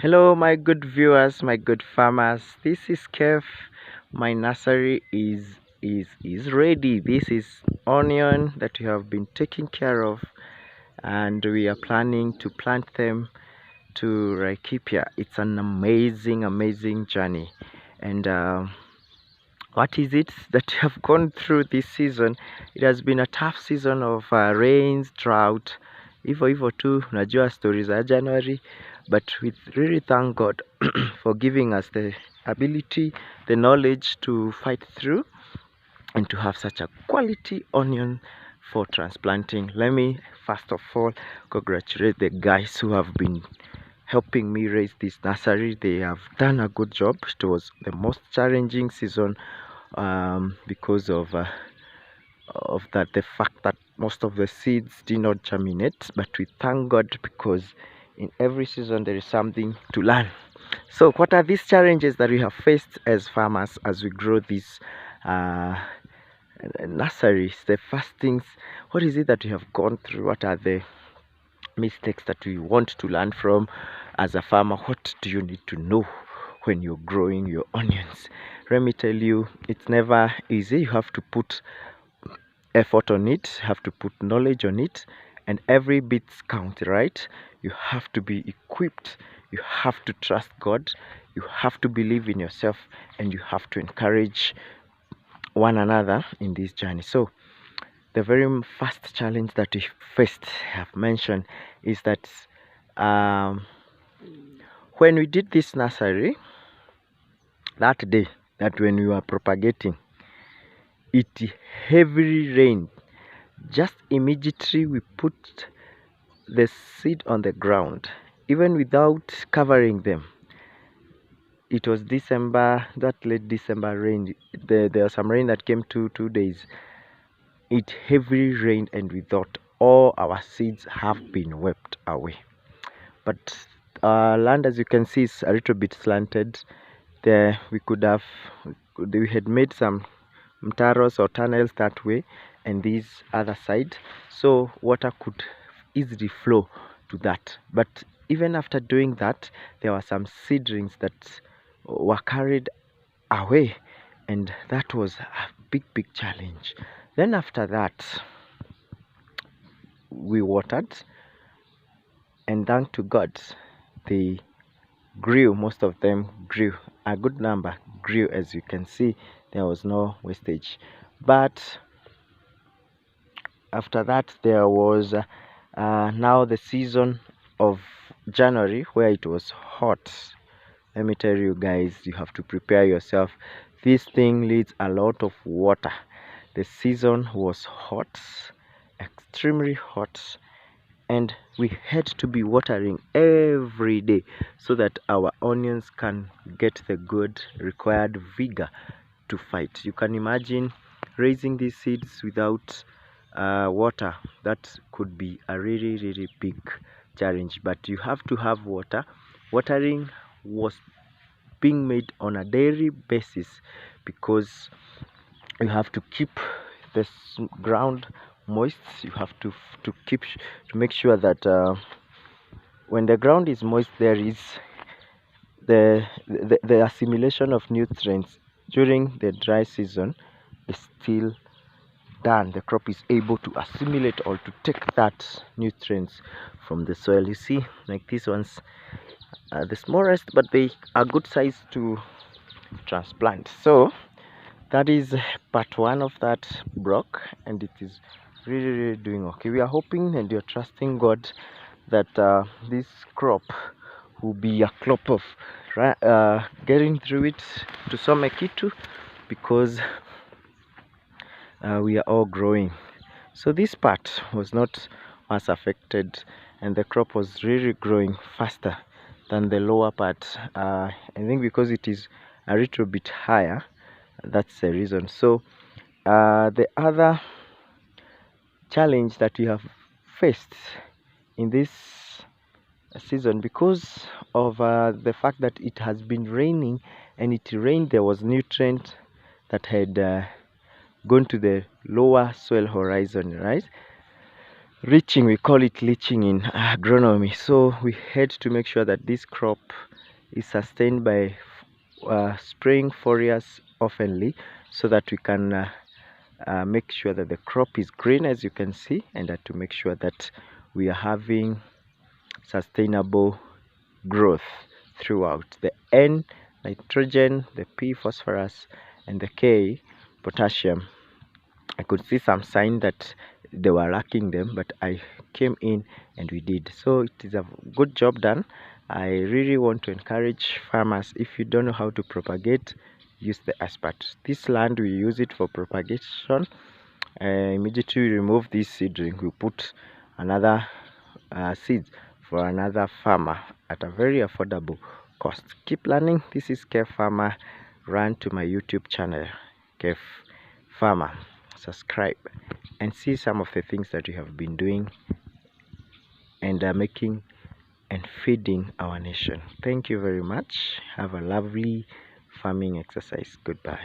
Hello, my good viewers, my good farmers. This is Kev. My nursery is ready. This is onion that we have been taking care of, and we are planning to plant them to Laikipia. It's an amazing journey. And what is it that we have gone through this season? It has been a tough season of rains, drought. Hivyo tu unajua stories za January, but we really thank God for giving us the ability, the knowledge to fight through and to have such a quality onion for transplanting. Let me first of all congratulate the guys who have been helping me raise this nursery. They have done a good job. It was the most challenging season because of the fact that most of the seeds did not germinate, but we thank God because in every season there is something to learn. So what are these challenges that we have faced as farmers as we grow these nurseries? The first things, what is it that we have gone through? What are the mistakes that we want to learn from as a farmer? What do you need to know when you're growing your onions? Let me tell you, it's never easy. You have to put effort on it, have to put knowledge on it, and every bit's count, right? You have to be equipped, you have to trust God, you have to believe in yourself, and you have to encourage one another in this journey. So the very first challenge that we first have mentioned is that when we did this nursery, that day that when we were propagating, it heavily rained. Just immediately we put the seed on the ground, even without covering them. It was December, that late December rain. There was some rain that came 2 days. It heavily rained, and we thought all our seeds have been wiped away. But land, as you can see, is a little bit slanted. There we had made some mtaros or tunnels that way and this other side, so water could easily flow to that. But even after doing that, there were some seedlings that were carried away, and that was a big challenge. Then after that, we watered, and thank to God, they grew. Most of them grew, a good number grew. As you can see, there was no wastage. But after that, there was now the season of January, where it was hot. Let me tell you guys, you have to prepare yourself. This thing needs a lot of water. The season was hot, extremely hot, and we had to be watering every day so that our onions can get the good required vigor to fight. You can imagine raising these seeds without water. That could be a really big challenge, but you have to have water. Watering was being made on a daily basis because you have to keep the ground moist. You have to make sure that when the ground is moist, there is the assimilation of nutrients during the dry season is still done. The crop is able to assimilate or to take that nutrients from the soil. You see, like these ones are the smallest, but they are good size to transplant. So that is part one of that block, and it is really doing okay. We are hoping and you're trusting God that this crop will be a crop of getting through it to some kitu, because we are all growing. So this part was not as affected, and the crop was really growing faster than the lower part. I think because it is a little bit higher, that's the reason. So the other challenge that we have faced in this season, because of the fact that it has been raining, and it rained, there was nutrient that had gone to the lower soil horizon, right? reaching, we call it leaching in agronomy. So we had to make sure that this crop is sustained by spraying foliars oftenly, so that we can make sure that the crop is green, as you can see, and that to make sure that we are having sustainable growth throughout. The N, nitrogen, the P, phosphorus, and the K, potassium. I could see some sign that they were lacking them, but I came in and we did. So it is a good job done. I really want to encourage farmers, if you don't know how to propagate, use the aspat. This land, we use it for propagation. Immediately we remove this seedling, we put another seeds for another farmer at a very affordable cost. Keep learning. This is Kev Farmer. Run to my YouTube channel, Kev Farmer. Subscribe and see some of the things that we have been doing and making and feeding our nation. Thank you very much. Have a lovely farming exercise. Goodbye.